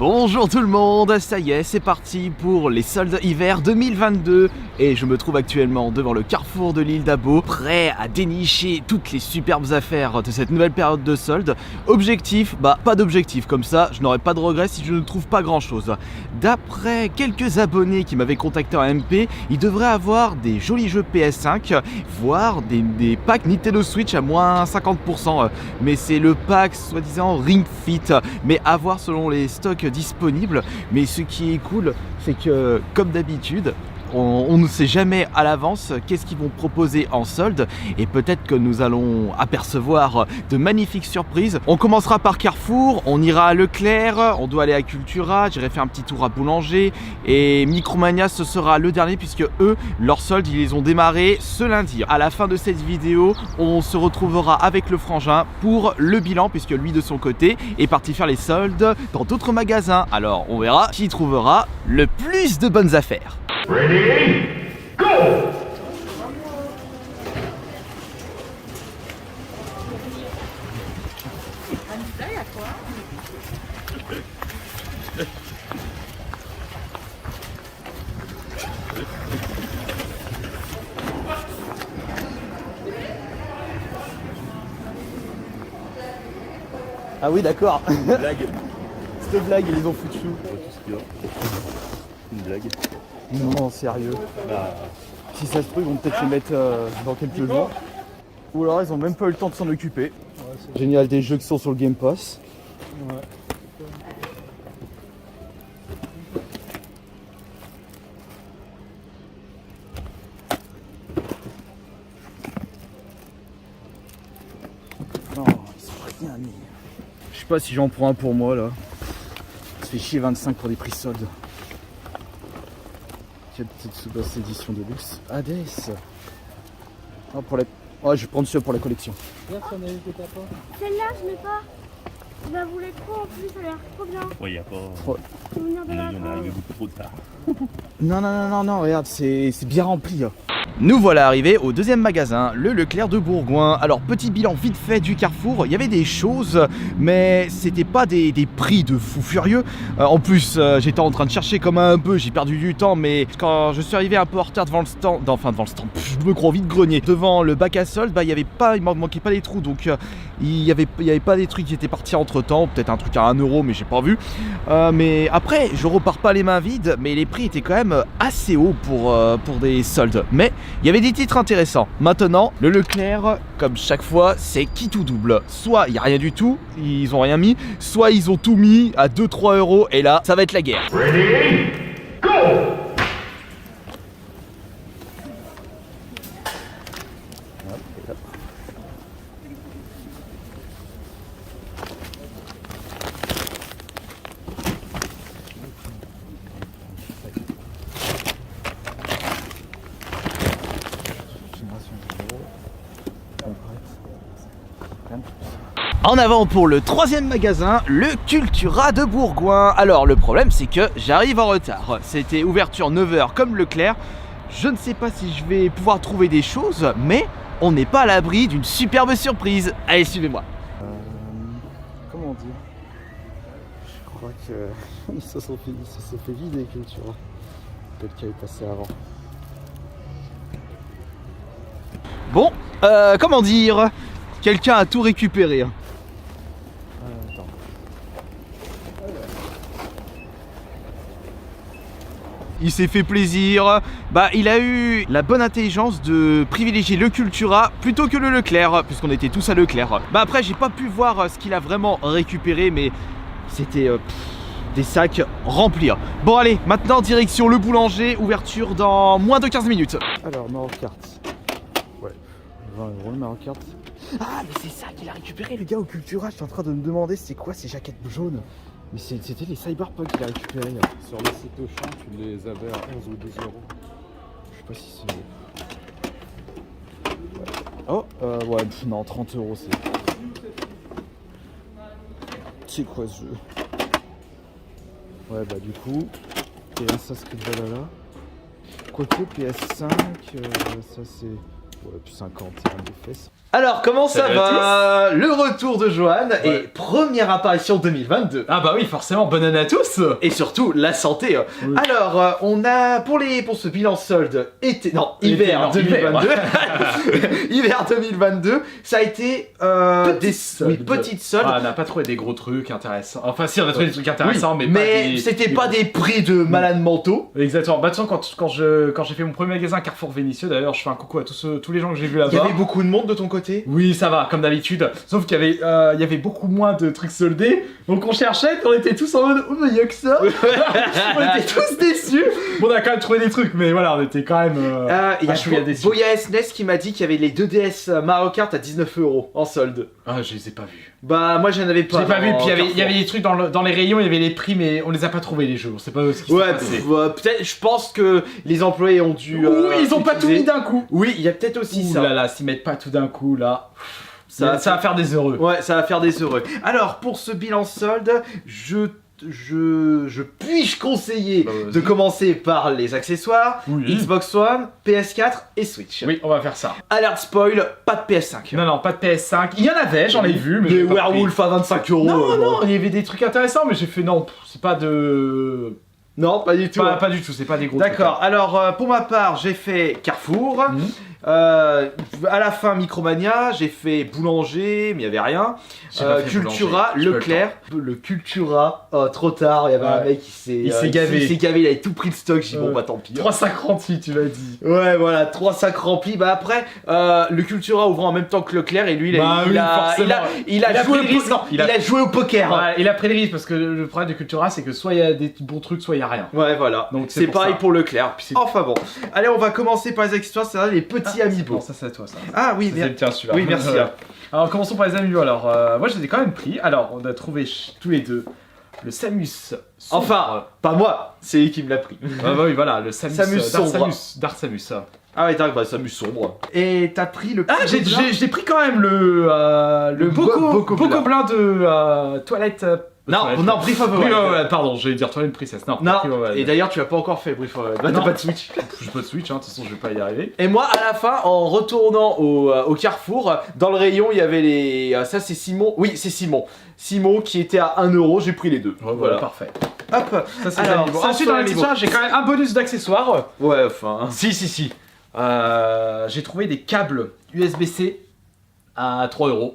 Bonjour tout le monde, ça y est, c'est parti pour les soldes hiver 2022 et je me trouve actuellement devant le carrefour de l'île d'Abo, prêt à dénicher toutes les superbes affaires de cette nouvelle période de soldes. Objectif, pas d'objectif, comme ça je n'aurai pas de regrets si je ne trouve pas grand chose. D'après quelques abonnés qui m'avaient contacté en MP, il devrait avoir des jolis jeux PS5, voire des packs Nintendo Switch à moins 50%, mais c'est le pack soi-disant Ring Fit, mais à voir selon les stocks disponibles. Mais ce qui est cool, c'est que comme d'habitude, on ne sait jamais à l'avance qu'est-ce qu'ils vont proposer en solde et peut-être que nous allons apercevoir de magnifiques surprises. On commencera par Carrefour, on ira à Leclerc, on doit aller à Cultura, j'irai faire un petit tour à Boulanger et Micromania ce sera le dernier puisque eux, leurs soldes, ils les ont démarrés ce lundi. À la fin de cette vidéo, on se retrouvera avec le frangin pour le bilan puisque lui de son côté est parti faire les soldes dans d'autres magasins. Alors on verra qui trouvera le plus de bonnes affaires. Ready, go! Ah oui d'accord. Blague. C'était blague, ils les ont foutu. Une blague. Non, sérieux. Si ça se trouve, ils vont peut-être les mettre dans quelques jours. Ou alors ils ont même pas eu le temps de s'en occuper. Ouais, génial, des jeux qui sont sur le Game Pass. Ouais. Non, ils sont rien mis. Je sais pas si j'en prends un pour moi là. Ça fait chier 25 pour des prix soldes. Tsubasa édition de luxe. Hades. Oh, pour la... Ouais, je vais prendre celui pour la collection. Celle-là, je l'ai pas. Je la voulais trop en plus, ça a l'air trop bien. Ouais, y a pas. Ouais. Faut venir de On la est arrivé beaucoup trop tard. Non, regarde, c'est bien rempli. Là. Nous voilà arrivés au deuxième magasin, le Leclerc de Bourgoin. Alors, petit bilan vite fait du Carrefour, il y avait des choses, mais c'était pas des prix de fou furieux. En plus, j'étais en train de chercher comme un peu, j'ai perdu du temps, mais quand je suis arrivé un peu en retard devant le stand, je me crois vite grenier. Devant le bac à solde, il m'en manquait pas des trous, donc il y avait pas des trucs qui étaient partis entre temps, peut-être un truc à 1 euro, mais j'ai pas vu. Mais après, je repars pas les mains vides, mais les prix étaient quand même assez hauts pour des soldes. Mais il y avait des titres intéressants. Maintenant, le Leclerc, comme chaque fois, c'est qui tout double. Soit il n'y a rien du tout, ils ont rien mis, soit ils ont tout mis à 2-3 euros, et là, ça va être la guerre. Ready, go! En avant pour le troisième magasin, le Cultura de Bourgoin. Alors le problème c'est que j'arrive en retard. C'était ouverture 9h comme Leclerc. Je ne sais pas si je vais pouvoir trouver des choses, mais on n'est pas à l'abri d'une superbe surprise. Allez, suivez-moi. Comment dire? Je crois que ça s'est fait vider Cultura. Peut-être qu'elle est passée avant. Bon, comment dire? Quelqu'un a tout récupéré. Il s'est fait plaisir, il a eu la bonne intelligence de privilégier le Cultura plutôt que le Leclerc, puisqu'on était tous à Leclerc. Après j'ai pas pu voir ce qu'il a vraiment récupéré, mais c'était des sacs remplis. Bon allez, maintenant direction le boulanger, ouverture dans moins de 15 minutes. Alors Mario Kart, ouais, 20 euros le Mario Kart. Ah mais c'est ça qu'il a récupéré le gars au Cultura, je suis en train de me demander c'est quoi ces jaquettes jaunes. Mais c'était les Cyberpunk qu'il a récupéré. Sur le site Auchan, tu les avais à 11 ou 12 euros. Je sais pas si c'est... Ouais. Oh, ouais, non, 30 euros c'est... C'est quoi ce jeu? Ouais, du coup, il y a Assassin's Creed Valhalla. Quoique PS5, ça c'est... Ouais, puis 50, c'est un des fesses. Alors, comment ça Salut à va? Le retour de Johan et première apparition 2022. Ah bah oui, forcément, bonne année à tous. Et surtout, la santé. Oui. Alors, on a pour ce bilan solde hiver 2022. Hiver 2022, ça a été petites soldes. Ah, on n'a pas trouvé des gros trucs intéressants. Enfin, si, on a trouvé des trucs intéressants, mais pas des... c'était pas des prix de malades mentaux. Exactement. Bah, de toute façon, quand j'ai fait mon premier magasin Carrefour Vénitieux, d'ailleurs, je fais un coucou à tous les gens que j'ai vus là-bas. Il y avait beaucoup de monde de ton côté? Oui, ça va, comme d'habitude. Sauf qu'il y avait beaucoup moins de trucs soldés. Donc on cherchait, on était tous en mode oh mais y'a que ça. On était tous déçus. Bon, on a quand même trouvé des trucs, mais voilà, on était quand même. Il y a Boya SNES qui m'a dit qu'il y avait les 2 DS Mario Kart à 19 € en solde. Ah, je les ai pas vus. Bah, moi j'en avais pas. J'ai pas vu, puis il y avait des trucs dans les rayons, il y avait les prix, mais on les a pas trouvés les jeux. On sait pas ce qui s'est passé. Peut-être, je pense que les employés ont dû. Ils ont pas tout mis d'un coup. Oui, il y a peut-être aussi ça. Ouh là là, s'ils mettent pas tout d'un coup là. Ça va faire des heureux. Ouais, ça va faire des heureux. Alors, pour ce bilan solde, je puis-je conseiller de commencer par les accessoires, Oui. Xbox One, PS4 et Switch. Oui, on va faire ça. Alerte spoil, pas de PS5. Non, pas de PS5. Il y en avait, j'en ai vu, mais. Des j'ai pas Werewolf à 25 €. pris. Non, il y avait des trucs intéressants, mais j'ai fait non, c'est pas de. Non, pas du tout. Pas du tout, c'est pas des gros D'accord, alors pour ma part, j'ai fait Carrefour. Mhm. À la fin, Micromania, j'ai fait Boulanger, mais il n'y avait rien. J'ai pas fait Cultura, Boulanger, j'ai pas eu Leclerc. Le Cultura, trop tard, il y avait un mec qui s'est gavé. Il s'est gavé, il avait tout pris de stock. J'ai dit bon, Ouais. bah tant pis. 3 sacs remplis, tu l'as dit. Ouais, voilà, 3 sacs remplis. Bah après, le Cultura ouvrant en même temps que Leclerc et lui, il a joué au poker. Ouais, il a pris les risques parce que le problème de Cultura, c'est que soit il y a des bons trucs, soit il y a rien. Ouais, voilà. Donc, c'est pour pareil ça. pour Leclerc. Enfin bon. Allez, on va commencer par les accessoires, c'est-à-dire les petits amiibo. Bon, ça c'est à toi ça. Ah oui, C'est bien. le tien celui-là. Oui, merci. Alors commençons par les amiibo. Alors moi je les ai quand même pris. Alors on a trouvé tous les deux le Samus. sombre. Enfin, pas moi, c'est lui qui me l'a pris. Bah oui voilà le Samus. Samus sombre. Dark Samus. Ah ouais, bah Samus sombre. Et t'as pris le petit Ah gobelin j'ai pris quand même le Boko Blin de toilette. Non, Brief of the Oui, Wild. pardon, j'allais dire toilette princesse. Non, Non, Brief of the Wild. et d'ailleurs tu l'as pas encore fait Brief of the Wild. Bah t'as Non. pas de Switch. J'ai pas de Switch, de toute façon je vais pas y arriver. Et moi à la fin, en retournant au Carrefour, dans le rayon il y avait les... ça c'est Simon, oui c'est Simon. Simon qui était à 1 €, j'ai pris les deux. Voilà, parfait. Hop. Ça c'est Alors, l'amiibo. ça, Ensuite sur dans l'amiibo. l'accessoire, j'ai quand même un bonus d'accessoires. Ouais, enfin... Si. J'ai trouvé des câbles USB-C à 3 €.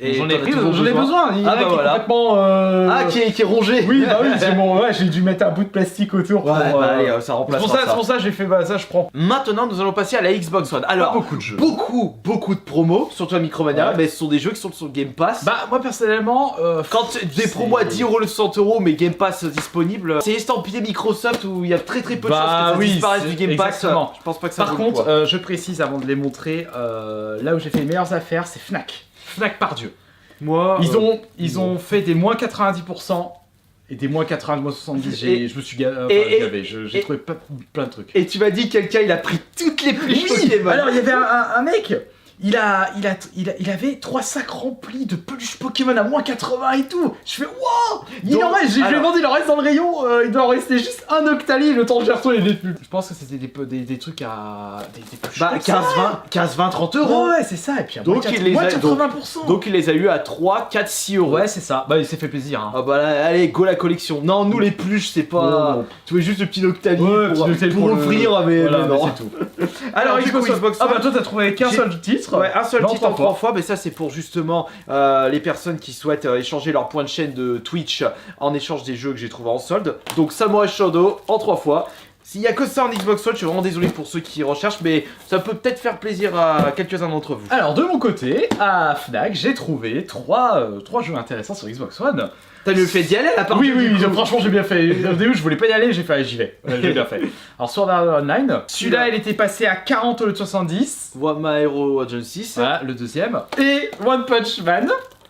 Et j'en ai besoin. Il y en a qui est complètement. Ah, qui est rongé. Oui, bah oui, c'est bon. Ouais, j'ai dû mettre un bout de plastique autour. Ouais, pour, bah allez, ça remplace c'est pour ça que j'ai fait ça, je prends. Maintenant, nous allons passer à la Xbox One. Alors, Pas beaucoup de jeux. beaucoup de promos, surtout à Micromania, Ouais. mais ce sont des jeux qui sont sur le Game Pass. Bah, moi personnellement. Quand des promos à 10 € le 100 €, mais Game Pass disponible, c'est estampillé Microsoft où il y a très peu de chances que ça disparaisse du Game Pass. exactement. Je pense pas que ça Par vaut le contre, coup. je précise avant de les montrer, là où j'ai fait les meilleures affaires, c'est Fnac. Fnac par Dieu. Moi, Ils ont fait des moins 90% et des moins 80, moins 70. Je me suis gavé. J'ai trouvé plein de trucs. et tu m'as dit quelqu'un il a pris toutes les peluches Pokémon. Alors il y avait un mec, il avait 3 sacs remplis de peluches Pokémon à moins 80 et tout. Je fais wow. Je lui ai demandé, il en reste dans le rayon, il doit en rester juste un Octali le temps que j'ai retourné les plus. Je pense que c'était des trucs à des peluches. Bah 15, 20, 30 €. Ouais, c'est ça. Et puis Donc il les moins a 80%. donc il les a eu à 3, 4, 6 €. ouais, c'est ça. Bah il s'est fait plaisir. Hein. Ah bah là, allez, go la collection. Non, nous les peluches, c'est pas. Non. Tu veux juste le petit Noctali Ouais, pour, petit Noctali pour pour offrir, mais Voilà, non. mais c'est tout. Alors, du coup, Xbox Ah One. bah toi t'as trouvé qu'un J'ai- seul titre. Ouais, un seul Non, titre en 3 3 fois, mais ça c'est pour justement les personnes qui souhaitent échanger leur point de chaîne de Twitch en échange des jeux que j'ai trouvé en solde. Donc Samurai Shodown en 3 fois. S'il y a que ça en Xbox One, je suis vraiment désolé pour ceux qui recherchent, mais ça peut peut-être faire plaisir à quelques-uns d'entre vous. Alors de mon côté, à Fnac, j'ai trouvé 3 jeux intéressants sur Xbox One. T'as mieux fait d'y aller à la part Oui, franchement j'ai bien fait. Au début je voulais pas y aller, j'ai fait allez, j'y vais. J'ai bien fait. Alors Sword Art Online, celui-là il était passé à 40 au lieu de 70. My Hero Agency. Voilà, le deuxième. Et One Punch Man.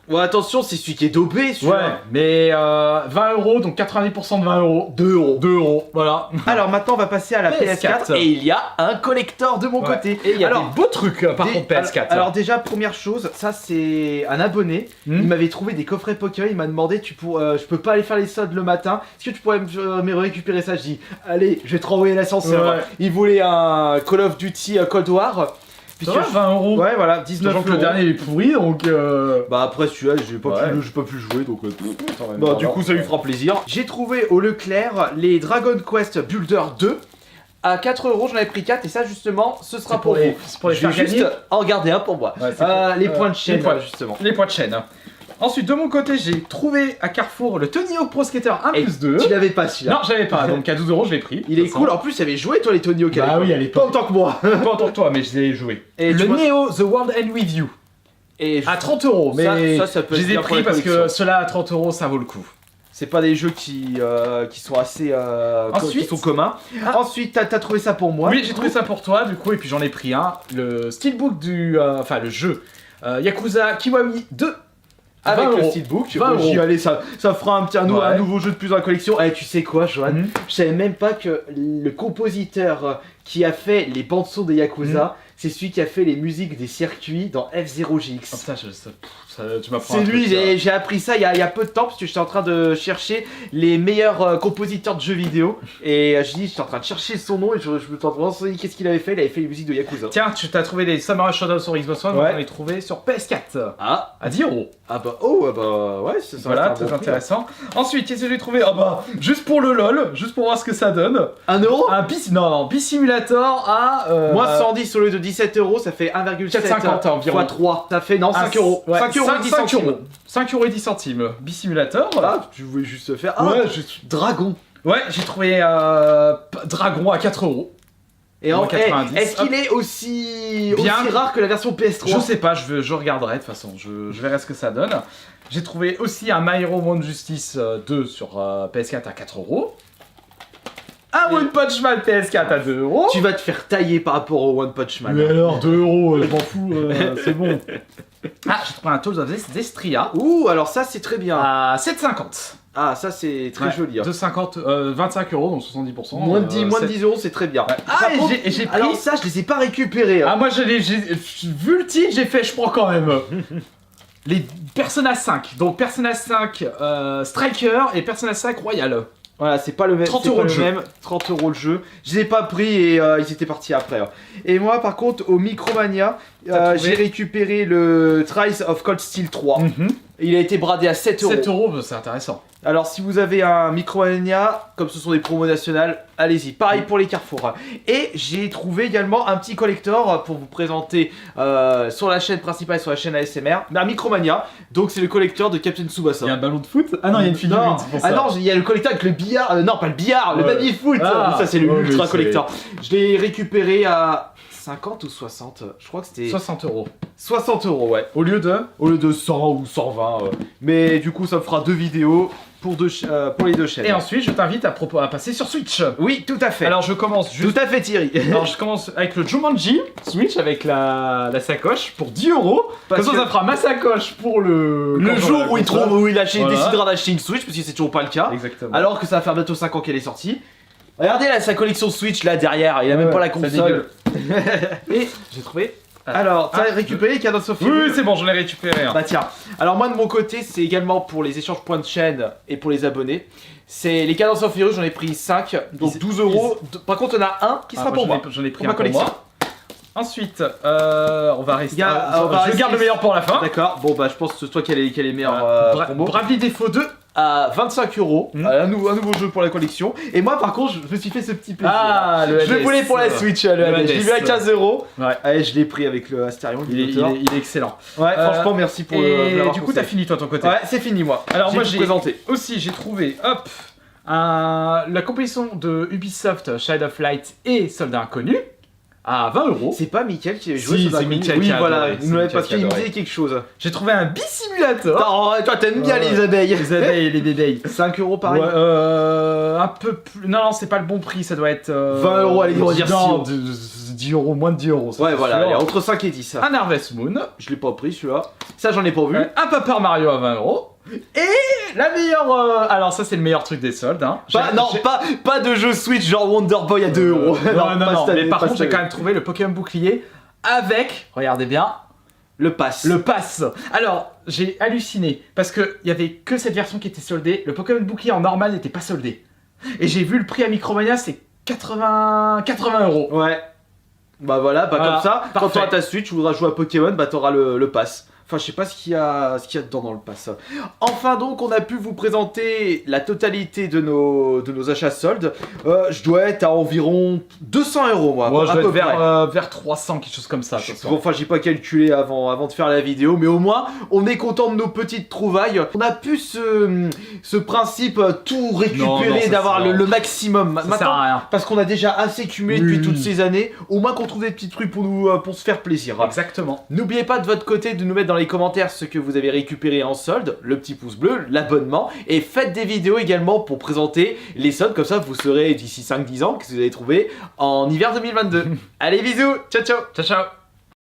Ouais, attention, c'est celui qui est dopé, celui-là. Ouais, mais 20 €, donc 90% de 20 €. 2 €. 2 €, voilà. Alors maintenant on va passer à la PS4, PS4. et il y a un collector de mon Ouais. côté. Et il y a alors, des beaux trucs par contre PS4. Alors déjà première chose, ça c'est un abonné. Il m'avait trouvé des coffrets Pokémon. Il m'a demandé je peux pas aller faire les soldes le matin. Est-ce que tu pourrais me récupérer ça? Je dis allez, je vais te renvoyer l'ascenseur. Ouais. Il voulait un Call of Duty Cold War. Ça va, 20 euros. Ouais, voilà, 19 Sachant que le euros. dernier est pourri, donc... Bah après celui-là j'ai pas, Ouais. j'ai pas pu le jouer donc Bah, bah, du coup ça lui fera plaisir. J'ai trouvé au Leclerc les Dragon Quest Builder 2 à 4 euros, j'en avais pris 4 et ça justement ce sera pour vous. C'est pour les Je faire vais juste gagner. en garder un pour moi. Ouais, c'est pour- les points de chaîne les points. justement. Les points de chaîne. Ensuite, de mon côté, j'ai trouvé à Carrefour le Tony Hawk Pro Skater 1 Et plus 2. tu l'avais pas celui-là. Non, j'avais pas, donc à 12 euros, je l'ai pris. Il est De toute cool, en plus t'avais joué toi les Tony Hawk à Bah l'époque. oui, à l'époque. Pas autant que moi. façon. Pas en tant que toi, mais je l'ai joué. Et le tu vois- Neo The World End With You Et à 30 euros, mais ça peut je être les ai bien pour pris la parce collection. que ceux-là à 30 euros, ça vaut le coup. C'est pas des jeux qui sont assez Ensuite- qui sont communs. Ah. Ensuite t'as trouvé ça pour moi. Oui, j'ai trouvé ça pour toi, du coup, et puis j'en ai pris un, le steelbook du... enfin, le jeu Yakuza Kiwami 2. Avec 20 le euros. steelbook, 20 bon, j'y euros. allais, ça fera un Ouais. nouveau jeu de plus dans la collection. Eh, tu sais quoi, Johan? Mhm. Je savais même pas que le compositeur qui a fait les bandes son des Yakuza, c'est celui qui a fait les musiques des circuits dans F-Zero GX. Oh, putain, tu m'apprends C'est un lui, truc, là. j'ai appris ça il y a peu de temps parce que j'étais en train de chercher les meilleurs compositeurs de jeux vidéo et j'étais en train de chercher son nom et je me suis en train de renseigner qu'est-ce qu'il avait fait. Il avait fait les musiques de Yakuza. Tiens, tu t'as trouvé les Samurai Shodown sur Xbox One, Ouais. on les trouvés sur PS4 Ah, à 10 euros. ouais, ça Voilà, reste un très bon prix. intéressant. Ensuite, qu'est-ce que j'ai trouvé? Ah bah, juste pour le LOL, juste pour voir ce que ça donne. 1 euro Un B-Simulator à... Moins 110 au lieu de 17 euros, ça fait 1,7 4,50 environ. fois 3. Ça fait, non, 5 euros. Ouais, 5 euros et 10 5 centimes. euros. 5 euros et 10 centimes. B-Simulator. Ah, tu voulais juste faire. Ah, Ouais, Dragon. Ouais, j'ai trouvé Dragon à 4 euros. Et Moins 90. est-ce qu'il est aussi Bien. rare que la version PS3? Je sais pas, je regarderai de toute façon, je verrai ce que ça donne. J'ai trouvé aussi un My Hero One Justice 2 sur PS4 à 4 euros. Un Et- One Punch Man PS4 à 2 euros. Tu vas te faire tailler par rapport au One Punch Man. Mais alors, 2 euros, je m'en fous, c'est bon. Ah, j'ai trouvé un Tales of Destria Ouh, alors ça c'est très bien. à 7,50. Ah, ça c'est très Ouais, joli. Hein. 2,50, 25 euros, donc 70%. Moins de 10, moins de c'est- 10 euros, c'est très bien. Ouais. Par Ah, contre, et j'ai pris... alors ça, je les ai pas récupérés. hein. Ah, moi, vu le titre, j'ai fait, je prends quand même. Les Persona 5, donc Persona 5 Striker et Persona 5 Royal. Voilà, c'est pas le même. 30 c'est euros pas le le jeu. même. 30 euros le jeu. Je les ai pas pris et ils étaient partis après. hein. Et moi, par contre, au Micromania, T'as trouvé j'ai récupéré le Trials of Cold Steel 3. Il a été bradé à 7 euros. 7 euros, bah, c'est intéressant. Alors, si vous avez un Micromania, comme ce sont des promos nationales, allez-y. Pareil pour les Carrefour. Et j'ai trouvé également un petit collector pour vous présenter sur la chaîne principale, sur la chaîne ASMR, un Micromania. Donc, c'est le collector de Captain Tsubasa. Il y a un ballon de foot? Ah non, il y a une figurine, Non. c'est pour ça. Ah non, il y a le collector avec le billard. Non, pas le billard, le Ouais. baby foot. Ah, Ça, c'est le ouais, ultra mais collector. Je l'ai récupéré à 50 ou 60. Je crois que c'était 60 euros. 60 euros, ouais. Au lieu de... Au lieu de 100 ou 120. Mais du coup, ça me fera 2 vidéos pour les deux chaînes. Et ensuite, je t'invite à passer sur Switch. Oui, tout à fait. Alors, je commence juste... Tout à fait, Thierry. Alors, je commence avec le Jumanji Switch avec la sacoche pour 10 euros. Parce Comme ça, que- ça fera ma sacoche pour le... Le quand jour j'aurai où il la console. trouve, où il Voilà. décidera d'acheter une Switch, parce que c'est toujours pas le cas. Exactement. Alors que ça va faire bientôt 5 ans qu'elle est sortie. Regardez là, sa collection Switch là derrière, il a même Ouais, pas la ça console. Et j'ai trouvé... Alors, t'as Ah, récupéré Cadence of Oui, oui, c'est bon, je l'ai récupéré. hein. Bah tiens, alors moi de mon côté, c'est également pour les échanges points de chaîne et pour les abonnés. C'est les Cadence of Heroes, j'en ai pris 5, donc Ils- 12 euros. Par contre, on a un qui Ah, sera pour moi. J'en ai pris Pour ma un pour collection. moi. Ensuite, on va rester... Il y a- on va je rester- garde le meilleur pour la fin. D'accord, bon bah je pense que c'est toi qui as les meilleurs promos. Bravely Default 2. À 25 euros, Hmm. un nouveau jeu pour la collection. Et moi par contre, je me suis fait ce petit plaisir. Ah, le je le Hades. voulais pour la Switch, le Hades. Je l'ai vu à 15 euros. Ouais. Allez, je l'ai pris avec le Astarion, Il est excellent. Ouais, franchement, merci pour Et l'avoir du coup, conseillé. t'as fini toi ton côté. Ouais, c'est fini moi. Alors moi tout j'ai présenté. aussi j'ai trouvé la compétition de Ubisoft Shadow of Light et Soldat Inconnu à 20 euros. C'est pas Mickaël qui avait joué Si, sur c'est Dark Knight. Mickaël Oui, qui a voilà, adoré, il c'est nous l'avait Mickaël parce qui a qu'il me adoré. disait quelque chose. J'ai trouvé un B-Simulator. Toi, t'aimes bien les abeilles. Les abeilles et les bébés. 5 euros pareil. Ouais, un peu plus. Non, c'est pas le bon prix, ça doit être. 20 euros, allez, on va dire non, 10 euros, moins de 10 euros. ça, Ouais, c'est voilà, sûr. allez, entre 5 et 10. Un Harvest Moon. Je l'ai pas pris celui-là. Ça, j'en ai pas vu. Un Paper Mario à 20 euros. Et la meilleure. Alors, ça, c'est le meilleur truc des soldes. Hein. Non, pas de jeu Switch genre Wonder Boy à 2 euros. Non, pas cette mais année, par pas contre, cette j'ai quand année. même trouvé le Pokémon Bouclier avec, regardez bien, Le pass. le pass. Alors, j'ai halluciné parce qu'il y avait que cette version qui était soldée. Le Pokémon Bouclier en normal n'était pas soldé. Et j'ai vu le prix à Micromania, c'est 80 euros. Ouais. Bah voilà, bah Voilà, comme ça, quand parfait. t'auras ta Switch, tu voudras jouer à Pokémon, bah t'auras le pass. Enfin, je sais pas ce qu'il y a dedans dans le pass. Enfin donc, on a pu vous présenter la totalité de nos achats soldes. Je dois être à environ 200 € moi, Moi, je à dois peu être près. vers 300, quelque chose comme ça. attention. Enfin, j'ai pas calculé avant de faire la vidéo, mais au moins, on est content de nos petites trouvailles. On a pu ce principe tout récupérer, ça d'avoir sert- le maximum. Ça sert à rien. Parce qu'on a déjà assez cumulé Oui. depuis toutes ces années, au moins qu'on trouve des petits trucs pour se faire plaisir. Exactement. N'oubliez pas de votre côté de nous mettre dans les commentaires ce que vous avez récupéré en solde, le petit pouce bleu, l'abonnement, et faites des vidéos également pour présenter les soldes, comme ça vous saurez d'ici 5-10 ans que vous avez trouvé en hiver 2022. Allez, bisous, ciao ciao. Ciao, ciao.